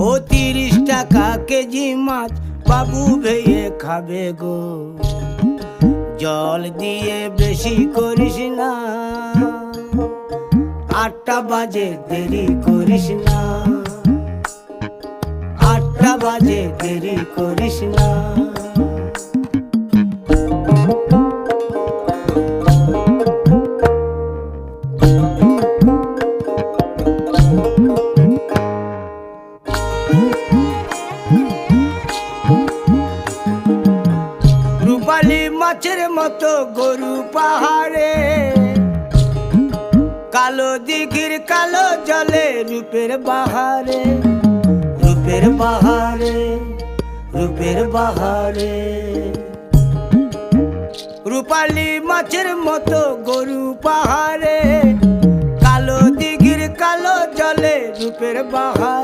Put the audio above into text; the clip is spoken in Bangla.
ও 30 টাকা কেজি মাছ বাবু ভেয়ে খাবে গো। জল দিয়ে বেশি করিস না, 8টা বাজে দেরি করিস না, 8টা বাজে দেরি করিস না। রূপালী মাছের মতো গরু পাহাড়ে, কালো দিঘির কালো জলে রূপের বাহারে, রূপের বাহারে, রূপের বাহারে। রূপালী মাছের মতো গরু পাহাড়ে, কালো দিঘির কালো জলে রূপের বাহারে।